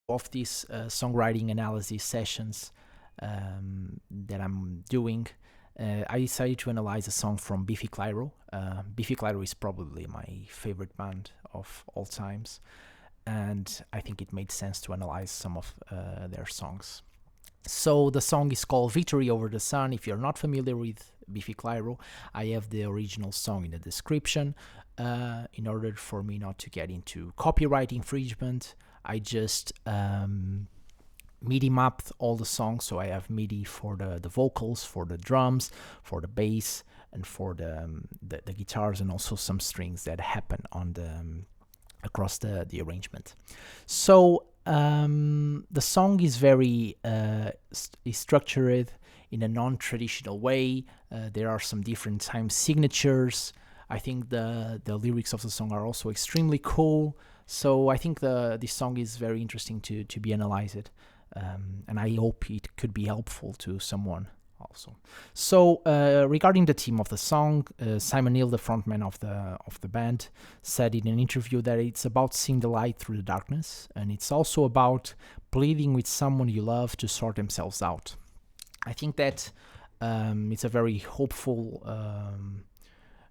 of these songwriting analysis sessions that I'm doing, I decided to analyze a song from Biffy Clyro. Biffy Clyro is probably my favorite band of all times, and I think it made sense to analyze some of their songs. So the song is called Victory Over the Sun. If you're not familiar with Biffy Clyro, I have the original song in the description. In order for me not to get into copyright infringement, I just MIDI mapped all the songs. So I have MIDI for the vocals, for the drums, for the bass, and for the guitars, and also some strings that happen on the across the arrangement. So the song is very is structured in a non-traditional way. There are some different time signatures. I think the lyrics of the song are also extremely cool. So I think this song is very interesting to be analyzed, and I hope it could be helpful to someone also. So regarding the theme of the song, Simon Hill, the frontman of the band, said in an interview that it's about seeing the light through the darkness, and it's also about pleading with someone you love to sort themselves out. I think that it's a very hopeful.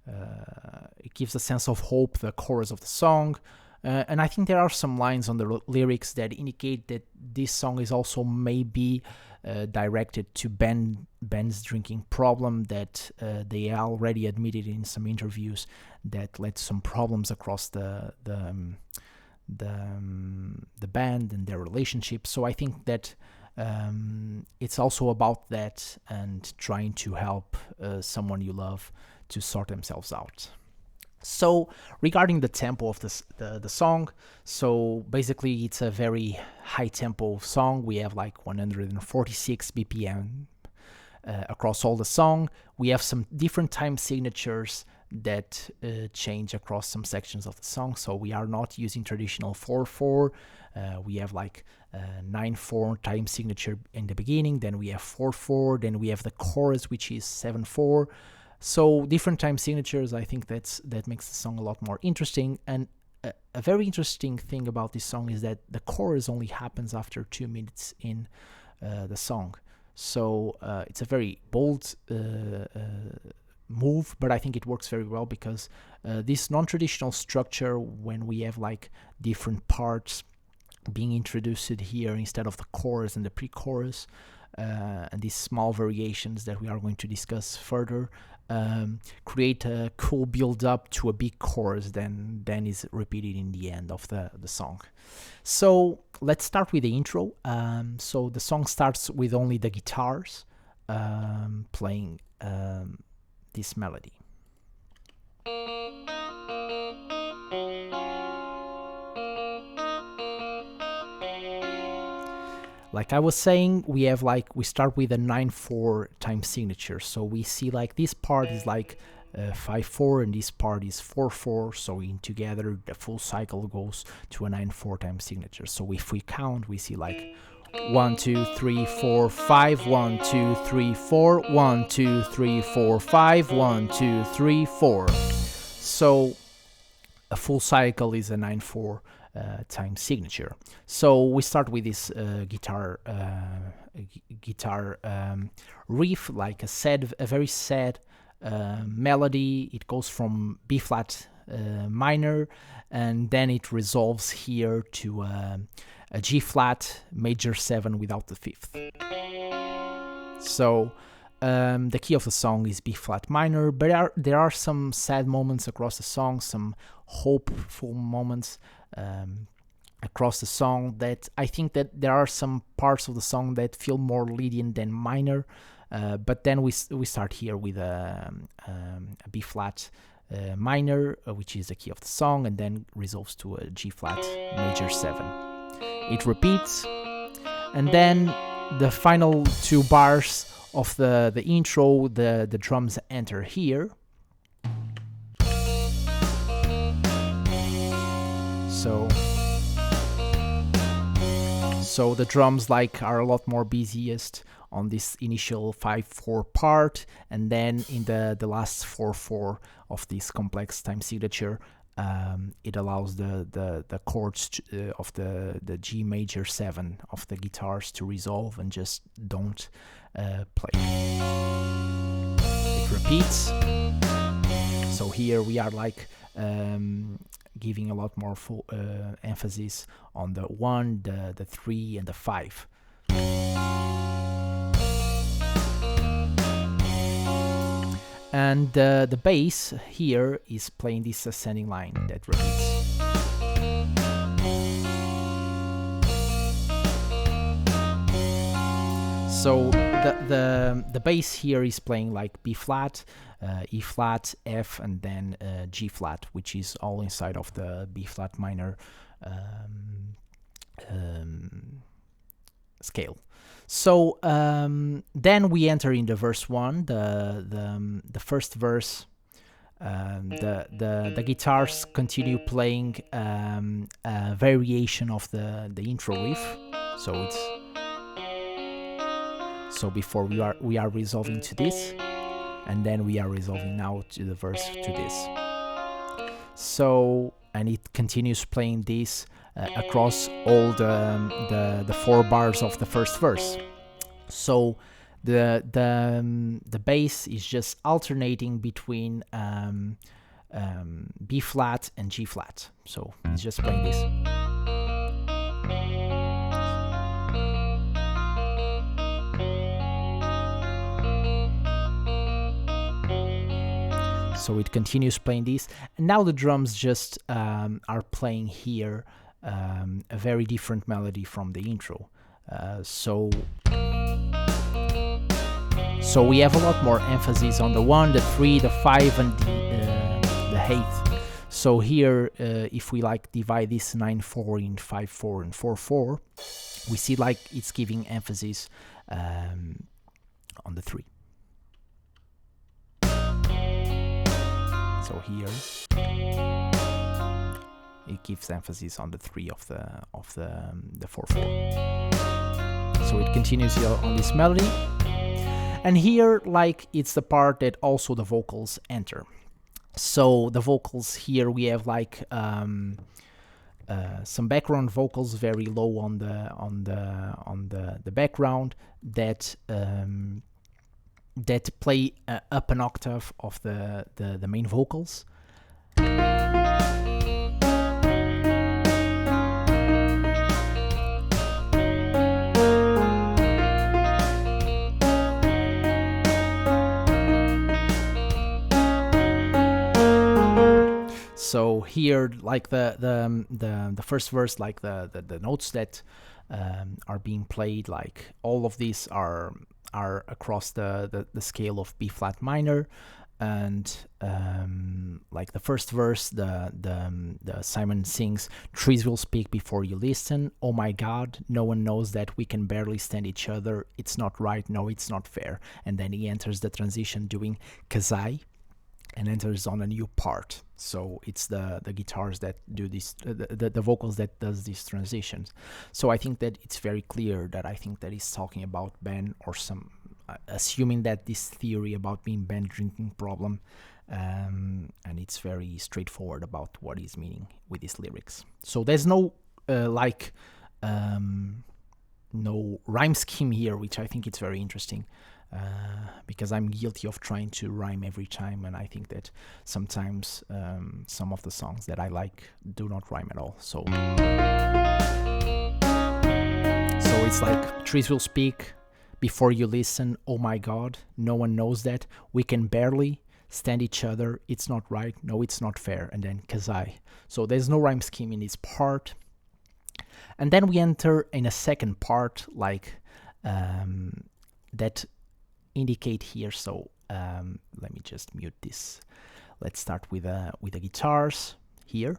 It gives a sense of hope, the chorus of the song. And I think there are some lines on the lyrics that indicate that this song is also maybe directed to Ben's drinking problem that they already admitted in some interviews that led to some problems across the band and their relationship. So I think that it's also about that and trying to help someone you love to sort themselves out. So regarding the tempo of the song, so basically it's a very high tempo song. We have like 146 BPM across all the song. We have some different time signatures that change across some sections of the song. So we are not using traditional 4/4. We have like 9/4 time signature in the beginning. Then we have 4/4. Then we have the chorus, which is 7/4. So different time signatures, I think that makes the song a lot more interesting. And a very interesting thing about this song is that the chorus only happens after 2 minutes in the song. So it's a very bold move, but I think it works very well because this non-traditional structure, when we have like different parts being introduced here instead of the chorus and the pre-chorus, and these small variations that we are going to discuss further, create a cool build-up to a big chorus then is repeated in the end of the song. So let's start with the intro. So the song starts with only the guitars playing this melody. Like I was saying, we start with a 9/4 time signature. So we see like this part is like 5/4 and this part is 4/4. So in together, the full cycle goes to a 9/4 time signature. So if we count, we see like 1, 2, 3, 4, 5, 1, 2, 3, 4, 1, 2, 3, 4, 5, 1, 2, 3, 4. So a full cycle is a 9/4 time signature. So we start with this guitar riff, like a very sad melody. It goes from B flat minor, and then it resolves here to a G flat major 7 without the fifth. So the key of the song is B flat minor, but there are some sad moments across the song, some hopeful moments across the song, that I think that there are some parts of the song that feel more Lydian than minor, but then we start here with a B flat minor, which is the key of the song, and then resolves to a G flat major 7. It repeats, and then the final 2 bars of the intro, the drums enter here. So the drums are a lot more busiest on this initial 5/4 part, and then in the last 4/4 of this complex time signature, it allows the chords of the G major 7 of the guitars to resolve and just don't play. It repeats. So here we are like giving a lot more emphasis on the 1, the 3, and the 5. And the bass here is playing this ascending line that repeats. So the bass here is playing like B flat, E flat, F, and then G flat, which is all inside of the B flat minor scale. So then we enter in the verse 1, the first verse. The guitars continue playing a variation of the intro riff. So before we are resolving to this, and then we are resolving now to the verse to this. So, and it continues playing this across all the 4 bars of the first verse. So the bass is just alternating between B flat and G flat. So it's just playing this. So it continues playing this, and now the drums just are playing here a very different melody from the intro. So we have a lot more emphasis on the 1, the 3, the 5, and the 8. So here, if we like divide this 9/4 in 5/4 and 4/4, we see like it's giving emphasis on the 3. So here it gives emphasis on the 3 of the 4/4. So it continues here on this melody, and here like it's the part that also the vocals enter. So the vocals here we have like some background vocals very low on the background that play up an octave of the main vocals. So here, like the first verse, like the notes that are being played, like all of these are across the scale of B flat minor, and like the first verse, the Simon sings, "Trees will speak before you listen. Oh my God, no one knows that we can barely stand each other. It's not right. No, it's not fair." And then he enters the transition doing Kazai, and enters on a new part. So it's the guitars that do this, the vocals that does these transitions. So I think that it's very clear that I think that he's talking about Ben, or some, assuming that this theory about being Ben drinking problem, and it's very straightforward about what he's meaning with his lyrics. So there's no no rhyme scheme here, which I think it's very interesting. Because I'm guilty of trying to rhyme every time, and I think that sometimes some of the songs that I like do not rhyme at all. So it's like, trees will speak before you listen. Oh my God, no one knows that. We can barely stand each other. It's not right. No, it's not fair. And then Kazai. So there's no rhyme scheme in this part. And then we enter in a second part, like that indicate here. So let me just mute this. Let's start with the guitars here.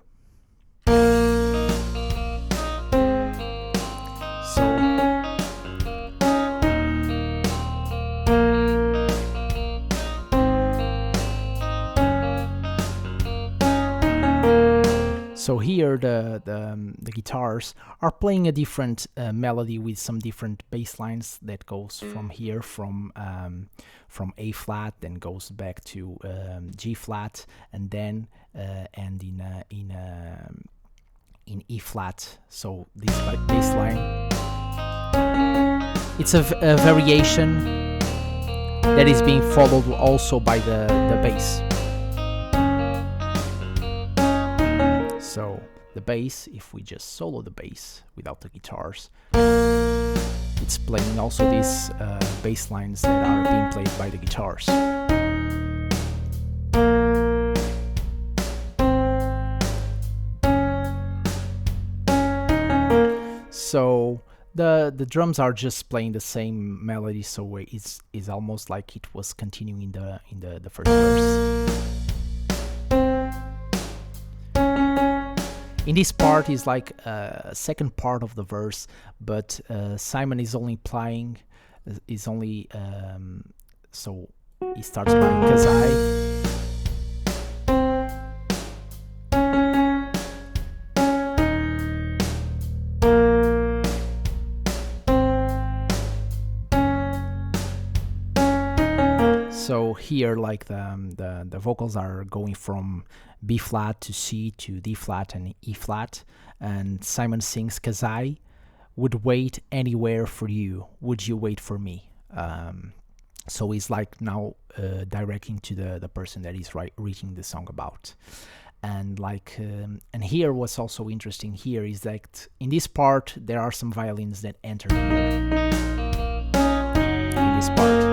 So here the guitars are playing a different melody with some different bass lines that goes from here from A flat, then goes back to G flat, and then end in E flat. So this bass line, it's a variation that is being followed also by the bass. So the bass, if we just solo the bass without the guitars, it's playing also these bass lines that are being played by the guitars. So the drums are just playing the same melody, so it's almost like it was continuing in the first verse. In this part is like a second part of the verse, but Simon is only playing, so he starts playing "'Cause I." So here, like the vocals are going from B flat to C to D flat and E flat, and Simon sings "'Cause I would wait anywhere for you. Would you wait for me?" So he's like now directing to the person that he's writing the song about, and like and here what's also interesting here is that in this part there are some violins that enter here in this part.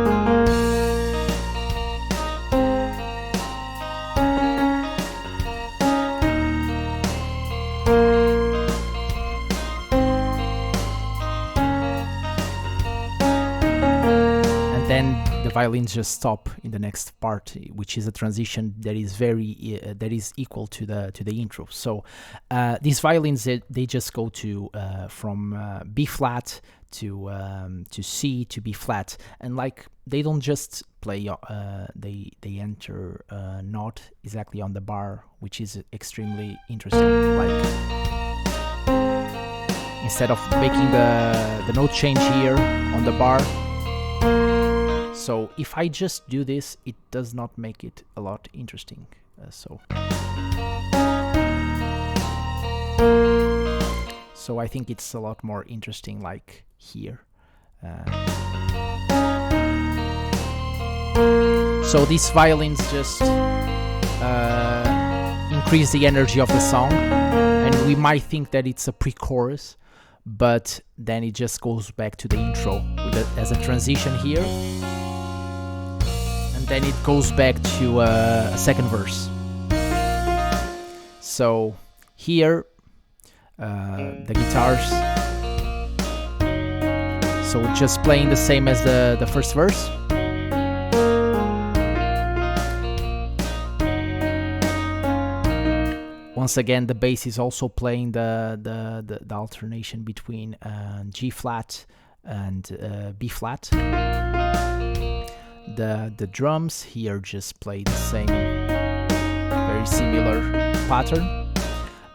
Then the violins just stop in the next part, which is a transition that is very that is equal to the intro. So these violins they just go to from B flat to C to B flat, and like they don't just play. They enter not exactly on the bar, which is extremely interesting. Like instead of making the note change here on the bar. So if I just do this, it does not make it a lot interesting. So I think it's a lot more interesting like here. So these violins just increase the energy of the song, and we might think that it's a pre-chorus, but then it just goes back to the intro as a transition here. And then it goes back to a second verse. So here the guitars, so just playing the same as the first verse. Once again, the bass is also playing the alternation between G flat and B flat. The drums here just play the same, very similar pattern.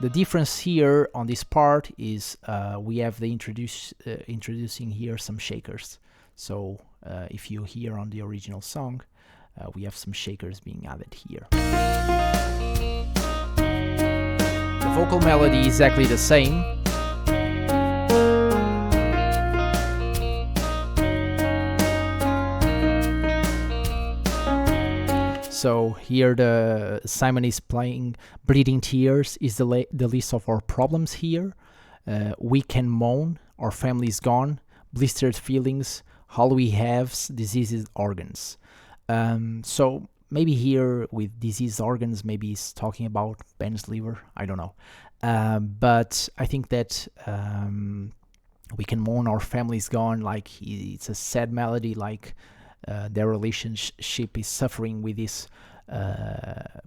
The difference here on this part is we have the introducing here some shakers. So if you hear on the original song, we have some shakers being added here. The vocal melody is exactly the same. So here the Simon is playing "Breathing Tears" is the list of our problems here. We can moan, our family's gone, blistered feelings, all we have's diseased organs. So maybe here with diseased organs, maybe he's talking about Ben's liver, I don't know. But I think that we can moan, our family's gone, like it's a sad melody, like their relationship is suffering with this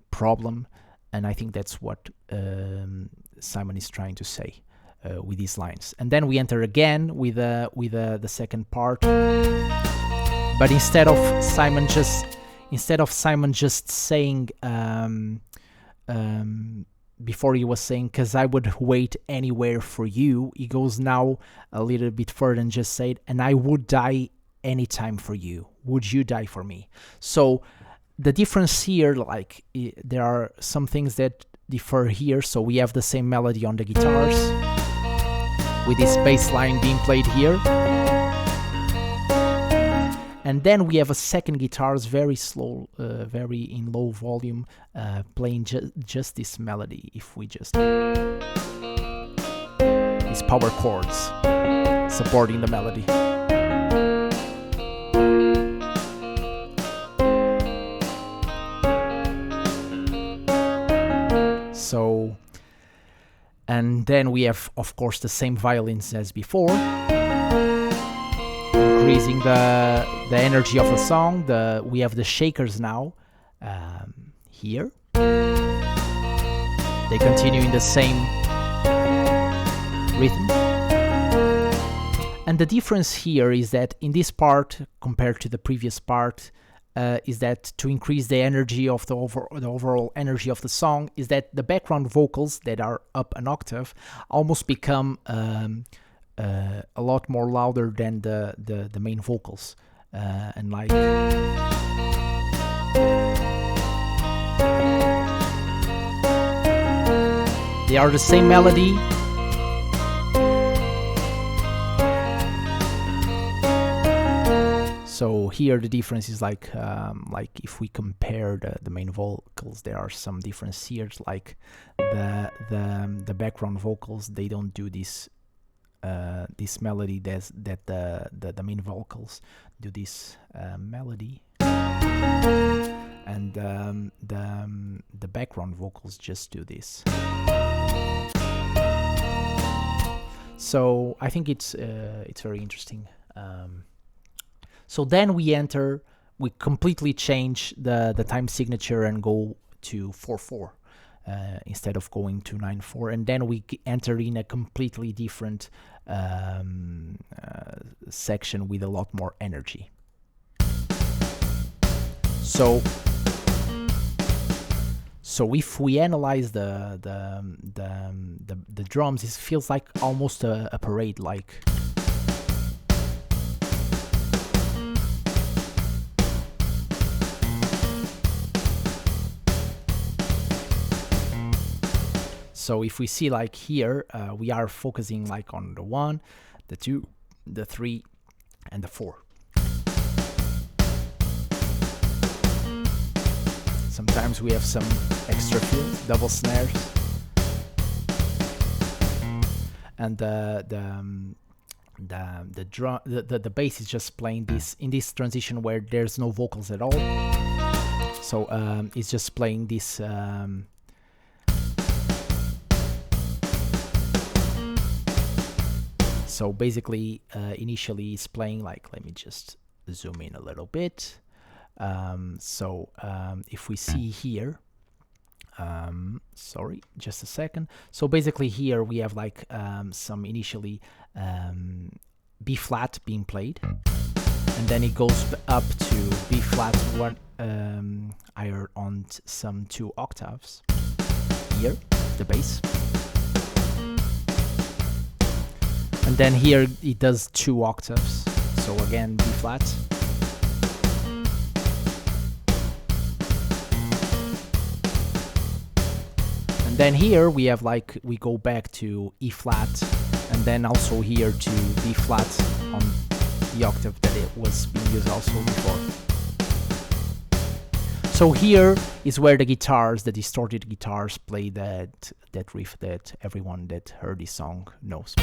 problem, and I think that's what Simon is trying to say with these lines. And then we enter again with the second part, but instead of Simon just saying before he was saying, "'Cause I would wait anywhere for you," he goes now a little bit further and just said, "And I would die anytime for you. Would you die for me?" So the difference here, like, there are some things that differ here. So we have the same melody on the guitars with this bass line being played here. And then we have a second guitars, very slow, very in low volume, playing just this melody. If we just... these power chords supporting the melody. So, and then we have, of course, the same violins as before, increasing the energy of the song. We have the shakers now here. They continue in the same rhythm. And the difference here is that in this part, compared to the previous part, is that to increase the energy of the overall energy of the song, is that the background vocals that are up an octave almost become a lot more louder than the main vocals, and like they are the same melody. So here the difference is like if we compare the main vocals, there are some difference here. Like the background vocals, they don't do this melody that the main vocals do this melody, and the background vocals just do this. So I think it's very interesting. So then we completely change the time signature and go to 4/4 instead of going to 9/4, and then we enter in a completely different section with a lot more energy. So if we analyze the drums, it feels like almost a parade, like. So if we see like here, we are focusing like on the 1, the 2, the 3, and the 4. Sometimes we have some extra fills, double snares, and the bass is just playing this in this transition where there's no vocals at all. So it's just playing this. So basically, initially it's playing like, let me just zoom in a little bit. If we see here, sorry, just a second. So basically here we have like some initially B flat being played, and then it goes up to B flat 1 higher on some 2 octaves. Here, the bass. And then here it does 2 octaves. So again, B flat. And then here we have like, we go back to E flat, and then also here to B flat on the octave that it was being used also before. So here is where the guitars, the distorted guitars, play that riff that everyone that heard this song knows.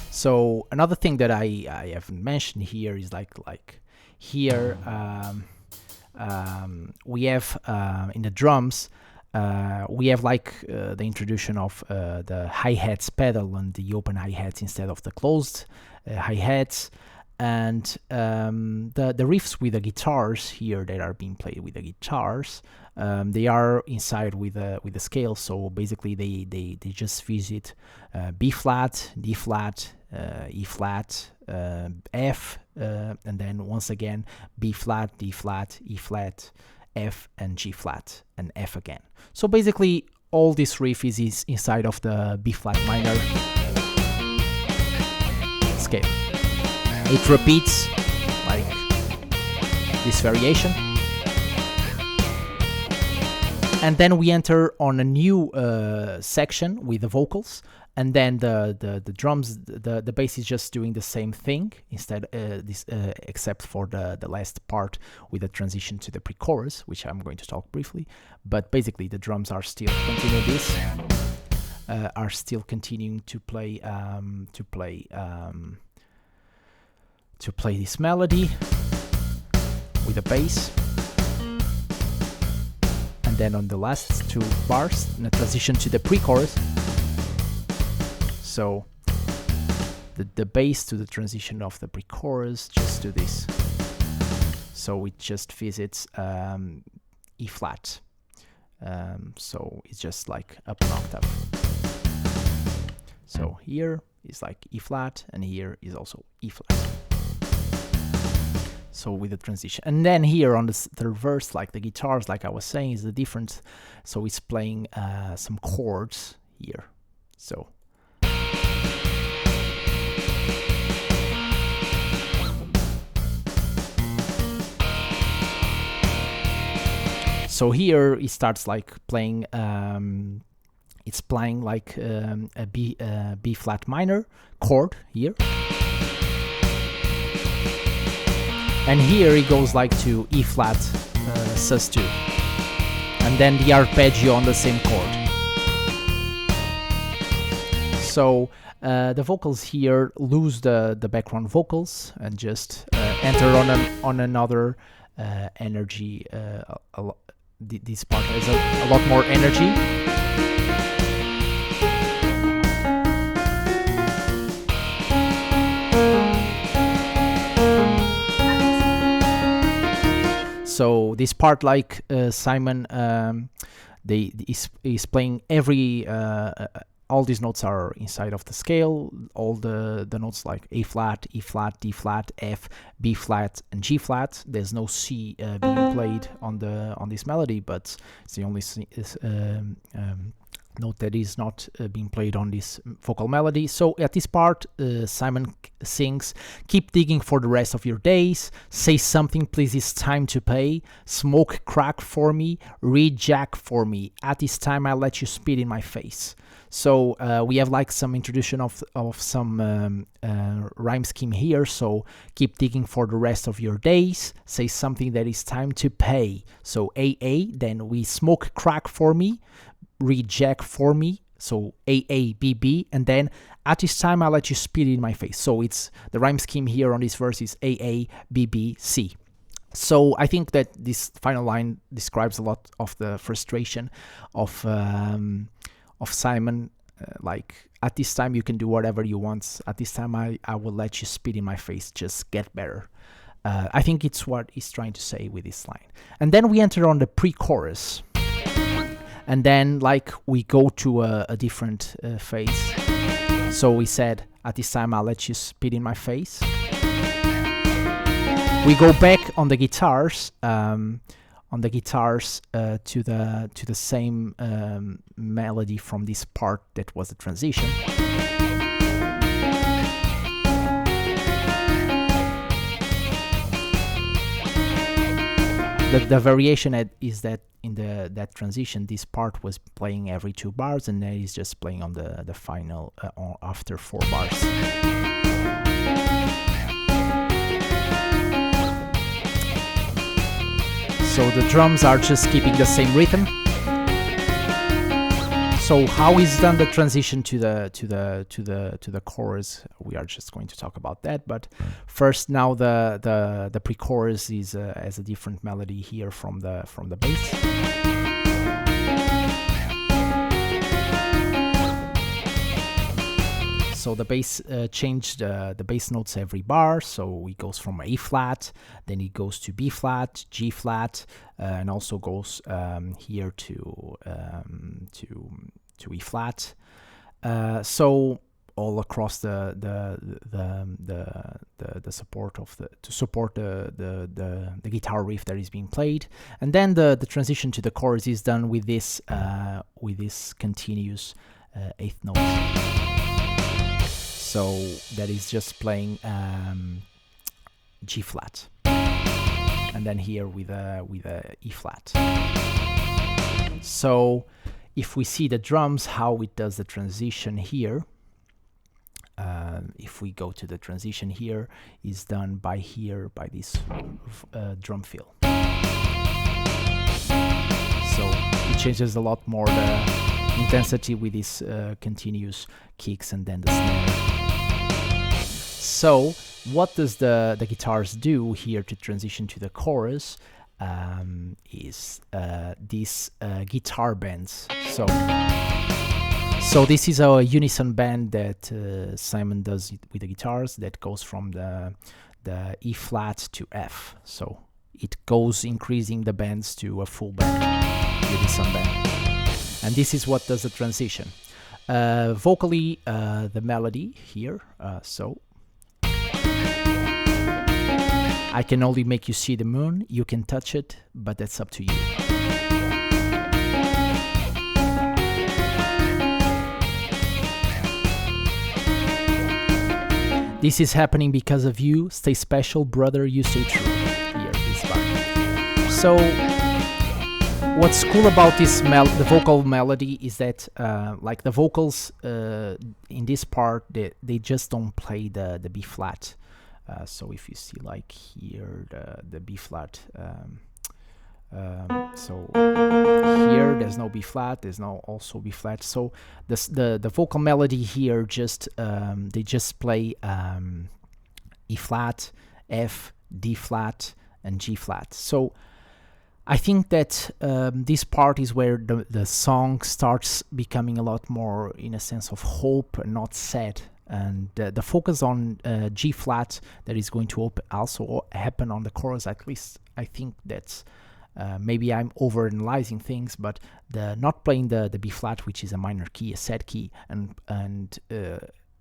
So another thing that I haven't mentioned here is like here we have in the drums we have like the introduction of the hi-hats pedal and the open hi-hats instead of the closed hi-hats. and the riffs with the guitars here that are being played with the guitars, they are inside with the scale. So basically they just visit B flat, D flat, E flat, F, and then once again B flat, D flat, E flat, F, and G flat, and F again. So basically all this riff is inside of the B flat minor scale. It repeats like this variation, and then we enter on a new section with the vocals, and then the drums, the bass is just doing the same thing instead, except for the last part with the transition to the pre-chorus, which I'm going to talk briefly. But basically the drums are still continuing this, are still continuing to play this melody with the bass, and then on the last two bars, in a transition to the pre-chorus. So the bass to the transition of the pre-chorus just do this. So it just visits E flat. So it's just like up an octave. So here is like E flat, and here is also E flat. So with the transition, and then here on the third verse, like the guitars, like I was saying, is the difference. So it's playing some chords here. So here it starts like playing. It's playing like a B flat minor chord here. And here it goes like to E flat sus2, and then the arpeggio on the same chord. So the vocals here lose the background vocals and just enter on another energy. This part has a lot more energy. So this part, like Simon, is playing every all these notes are inside of the scale. All the notes like A flat, E flat, D flat, F, B flat, and G flat. There's no C being played on this melody, but it's the only note that is not being played on this vocal melody. So at this part, Simon sings, "Keep digging for the rest of your days. Say something, please, it's time to pay. Smoke crack for me, read Jack for me. At this time, I'll let you spit in my face." So we have like some introduction of some rhyme scheme here. So keep digging for the rest of your days. Say something that is time to pay. So AA, then we smoke crack for me, read Jack for me, so AABB, and then at this time I'll let you spit in my face. So it's the rhyme scheme here on this verse is AABBC. So I think that this final line describes a lot of the frustration of Simon. Like, at this time you can do whatever you want. At this time I will let you spit in my face. Just get better. I think it's what he's trying to say with this line. And then we enter on the pre-chorus. And then, like, we go to a different phase. So we said, at this time, I'll let you spit in my face. We go back on the guitars, to the same melody from this part that was the transition. The variation is that in that transition, this part was playing every 2 bars, and then it's just playing on the final after 4 bars. So the drums are just keeping the same rhythm. So how is done the transition to the chorus? We are just going to talk about that. But first, now the pre-chorus is has a different melody here from the bass. So the bass changed the bass notes every bar. So it goes from A flat, then it goes to B flat, G flat, and also goes here to E flat. So all across the support of to support the guitar riff that is being played, and then the transition to the chorus is done with this continuous eighth note. So that is just playing G flat, and then here with a E flat. So if we see the drums, how it does the transition here. If we go to the transition here, is done by this drum fill. So it changes a lot more the intensity with these continuous kicks and then the snare. So what does the guitars do here to transition to the chorus? Is these guitar bends. So this is a unison bend that Simon does with the guitars that goes from the E flat to F. So it goes increasing the bends to a full bend, unison bend. And this is what does the transition. Vocally, the melody here. So I can only make you see the moon. You can touch it, but that's up to you. This is happening because of you. Stay special, brother, you stay true. Here, this part. So, what's cool about this the vocal melody is that, like the vocals in this part, they just don't play the B flat. So if you see like here the B flat. So here there's no B flat, there's no also B flat. So the vocal melody here just they just play E flat, F, D flat, and G flat. So I think that this part is where the song starts becoming a lot more in a sense of hope and not sad. And the focus on G flat that is going to also happen on the chorus, at least I think that's maybe I'm overanalyzing things, but the not playing the B flat, which is a minor key, a sad key, and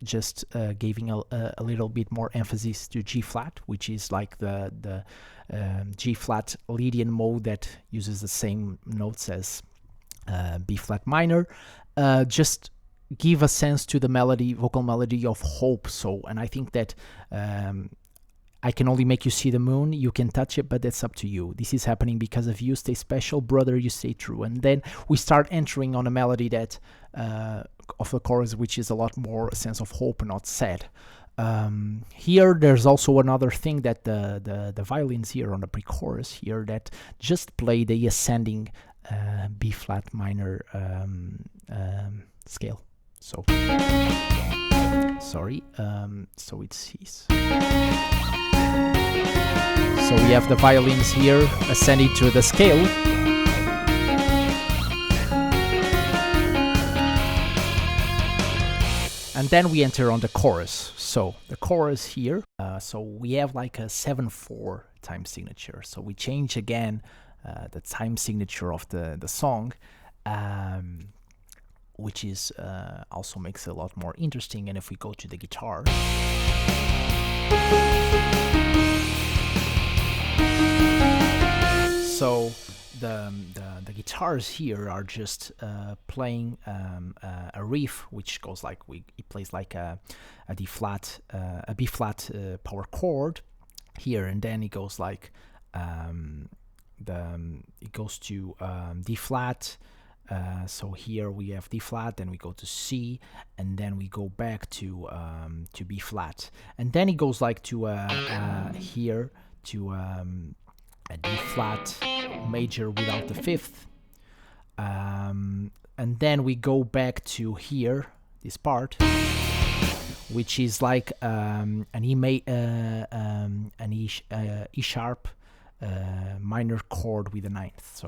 just giving a little bit more emphasis to G flat, which is like the G flat Lydian mode that uses the same notes as B flat minor, just give a sense to the melody, vocal melody of hope. So, and I think that I can only make you see the moon, you can touch it, but that's up to you. This is happening because of you, stay special, brother, you stay true. And then we start entering on a melody that of the chorus, which is a lot more a sense of hope, not sad. Here there's also another thing that the violins here on the pre-chorus here that just play the ascending B flat minor scale. So sorry, so it's his. So we have the violins here ascending to the scale. And then we enter on the chorus. So the chorus here, so we have like a 7/4 time signature. So we change again the time signature of the song, which is also makes it a lot more interesting. And if we go to the guitar, so the guitars here are just playing a riff, which goes like it plays like a D flat, a B flat power chord here, and then it goes like it goes to D flat. So here we have D flat, then we go to C, and then we go back to B flat, and then it goes like to here to a D flat major without the fifth, and then we go back to here, this part, which is like an E sharp minor chord with a ninth.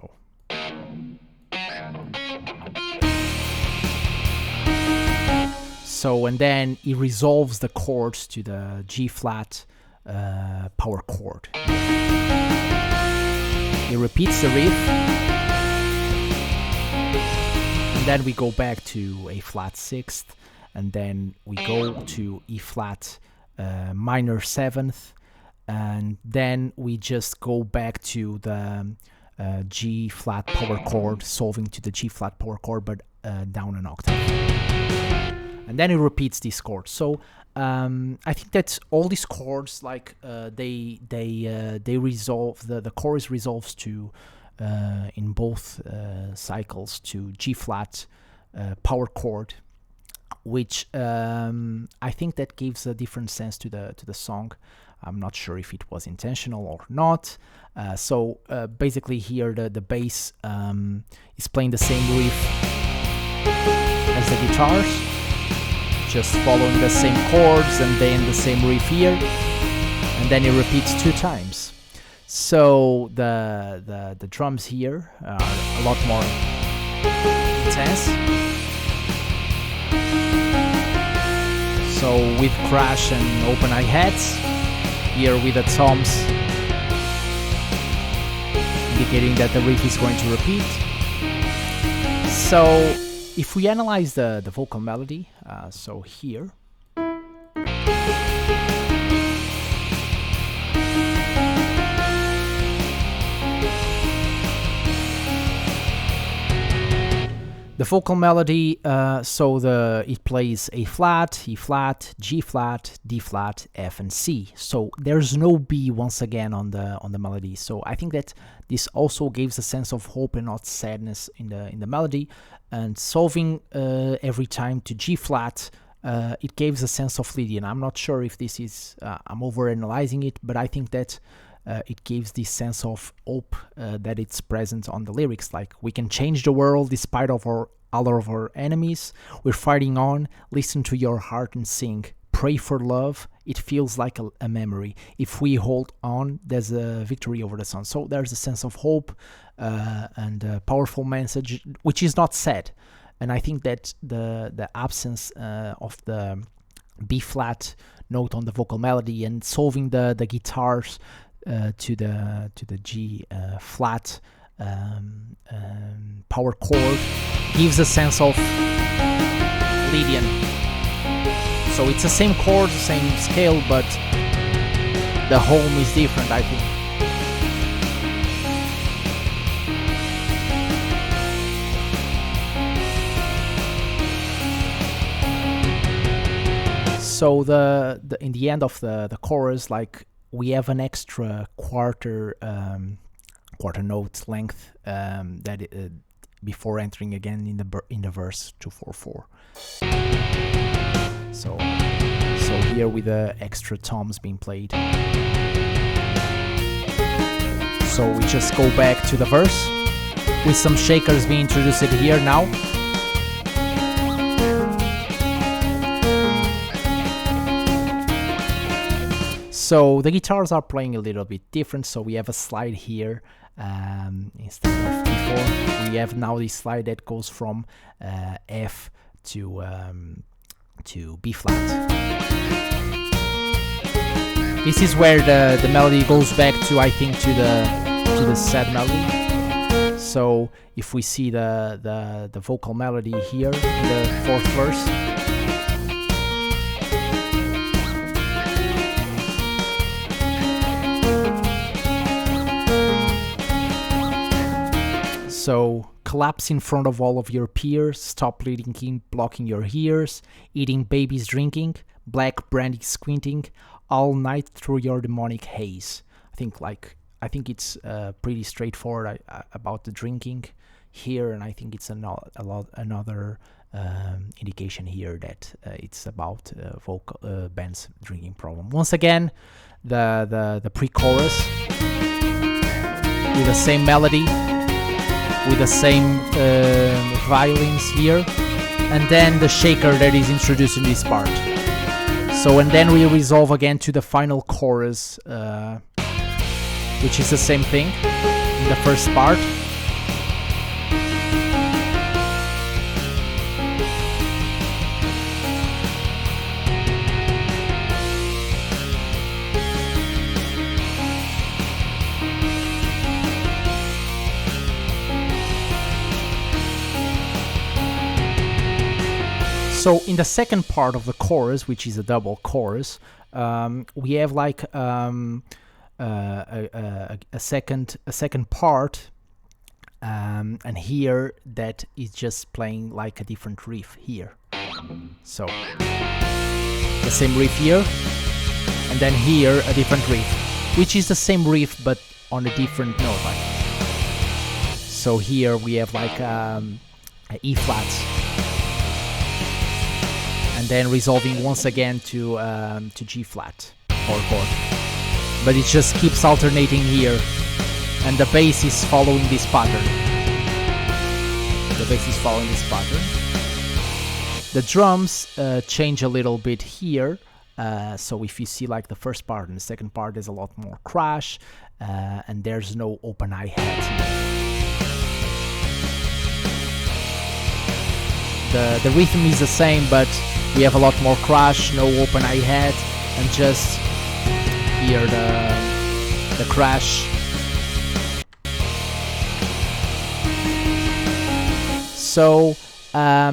So, and then he resolves the chords to the G flat power chord. He repeats the riff, and then we go back to A flat sixth, and then we go to E flat minor seventh, and then we just go back to the G flat power chord, solving to the G flat power chord, but down an octave. And then it repeats these chords. So I think that all these chords, like they resolve, the chorus resolves to in both cycles to G flat power chord, which I think that gives a different sense to the song. I'm not sure if it was intentional or not. So basically here the bass is playing the same riff as the guitars, just following the same chords and then the same riff here, and then it repeats 2 times. So the drums here are a lot more intense. So with crash and open hi-hats, here with the toms indicating that the riff is going to repeat. So if we analyze the vocal melody, so here, the vocal melody, it plays A flat, E flat, G flat, D flat, F, and C. So there's no B once again on the melody. So I think that this also gives a sense of hope and not sadness in the melody. And solving every time to G flat, it gives a sense of Lydian. I'm not sure if this is I'm overanalyzing it, but I think that it gives this sense of hope that it's present on the lyrics. Like, we can change the world despite of all of our enemies. We're fighting on. Listen to your heart and sing. Pray for love. It feels like a memory. If we hold on, there's a victory over the sun. So there's a sense of hope and a powerful message, which is not sad. And I think that the absence of the B flat note on the vocal melody and solving the guitars to the G flat power chord gives a sense of Lydian. So it's the same chord, the same scale, but the home is different, I think. So in the end of the chorus, like, we have an extra quarter note length that before entering again in the verse 2/4/4. So here with the extra toms being played. So we just go back to the verse with some shakers being introduced here now. So the guitars are playing a little bit different. So we have a slide here instead of before. We have now this slide that goes from F to B flat. This is where the melody goes back to, I think, to the sad melody. So if we see the vocal melody here in the 4th verse. So, collapse in front of all of your peers, stop bleeding, blocking your ears, eating babies drinking, black brandy squinting, all night through your demonic haze. I think it's pretty straightforward about the drinking here, and I think it's another indication here that it's about band's drinking problem. Once again, the pre-chorus with the same melody, with the same violins here, and then the shaker that is introduced in this part. So, and then we resolve again to the final chorus, which is the same thing in the first part. So in the second part of the chorus, which is a double chorus, we have like a second part, and here that is just playing like a different riff here. So the same riff here, and then here a different riff, which is the same riff but on a different note. Like, so here we have like a E flat, and then resolving once again to G flat or chord, but it just keeps alternating here, and the bass is following this pattern. The bass is following this pattern. The drums change a little bit here. So if you see like the first part and the second part, there's a lot more crash, and there's no open hi-hat here. The rhythm is the same, but we have a lot more crash, no open hi-hat, and just hear the crash. So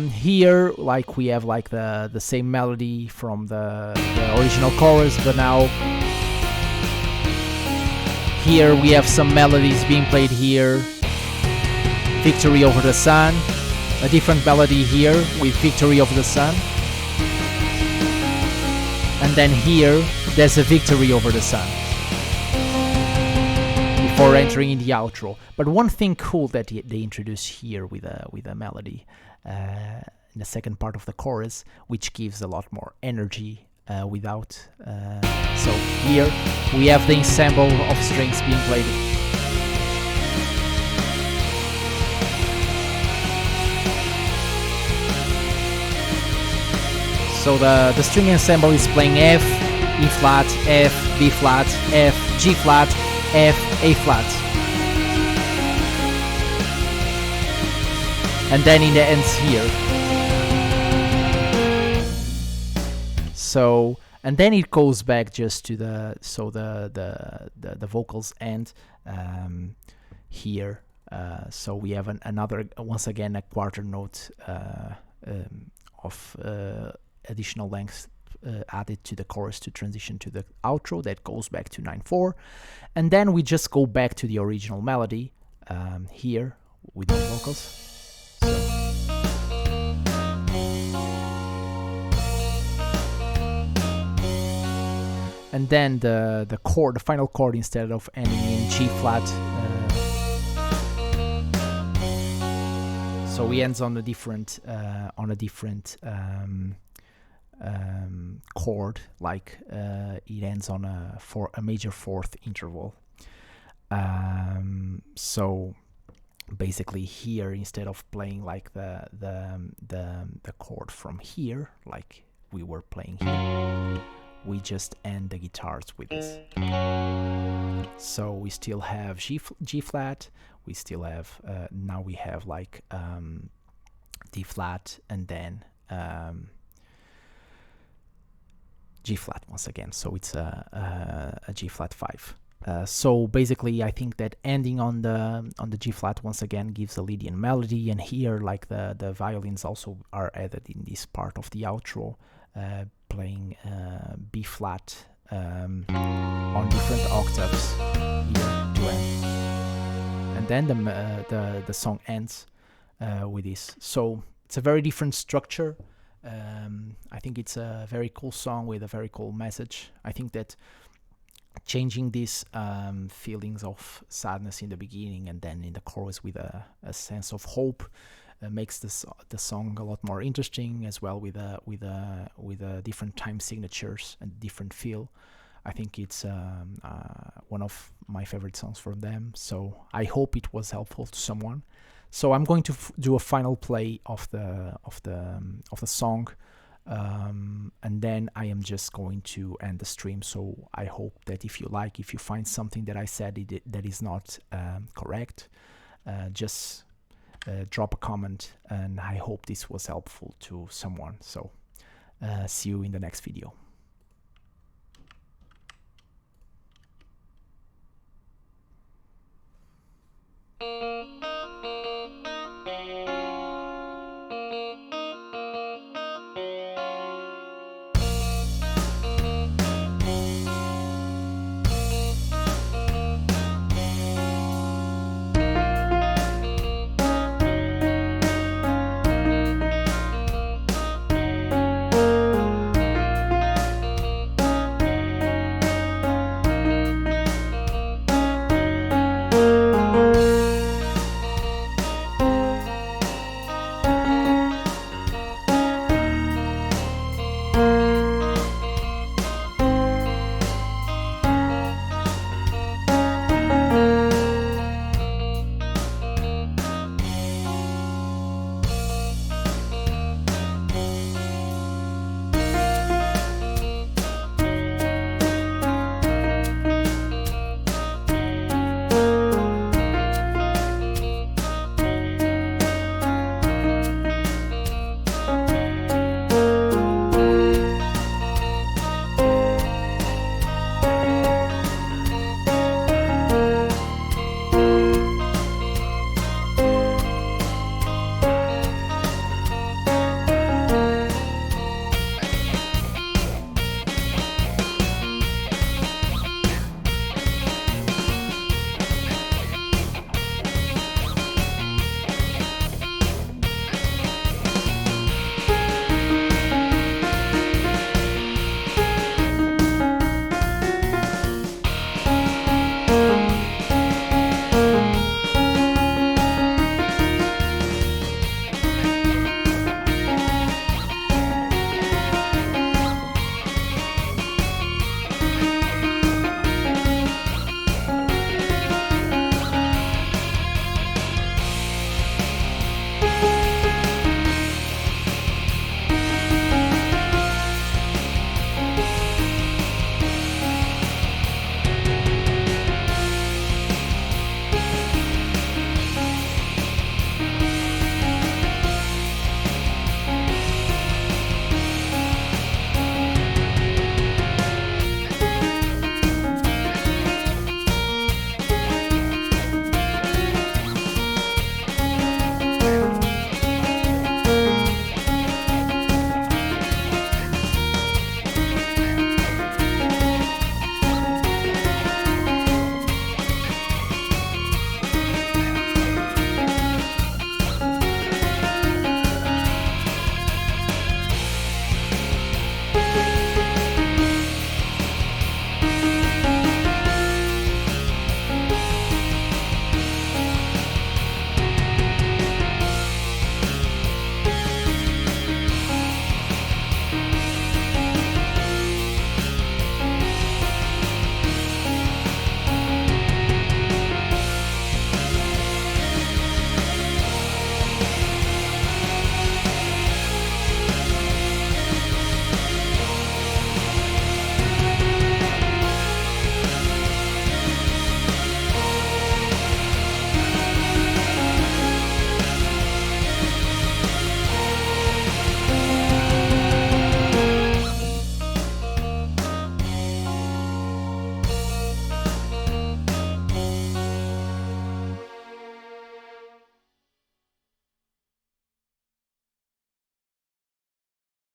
here, like, we have like the same melody from the original chorus, but now here we have some melodies being played here. Victory Over the Sun, a different melody here with Victory Over the Sun, and then here there's a Victory Over the Sun before entering in the outro. But one thing cool that they introduce here with a melody in the second part of the chorus, which gives a lot more energy without. So here we have the ensemble of strings being played. So the string ensemble is playing F, E flat, F, B flat, F, G flat, F, A flat. And then in the ends here. So, and then it goes back just to the vocals end here. So we have another, once again, a quarter note of additional length added to the chorus to transition to the outro that goes back to 9/4, and then we just go back to the original melody here with the vocals. And then the chord, the final chord, instead of ending in G flat, so he ends on a different chord, like it ends on a major fourth interval. So basically here, instead of playing like the chord from here, like we were playing here, we just end the guitars with this. So we still have G flat, we still have now we have like D flat, and then G flat once again. So it's a G flat 5. So basically, I think that ending on the G flat once again gives a Lydian melody, and here like the violins also are added in this part of the outro, playing B flat on different octaves here to end, and then the song ends with this. So it's a very different structure. I think it's a very cool song with a very cool message. I think that changing these feelings of sadness in the beginning and then in the chorus with a sense of hope makes the song a lot more interesting, as well with different time signatures and different feel. I think it's one of my favorite songs from them. So I hope it was helpful to someone. So I'm going to do a final play of the song, and then I am just going to end the stream. So I hope that if you find something that I said that is not correct, just drop a comment, and I hope this was helpful to someone. So see you in the next video.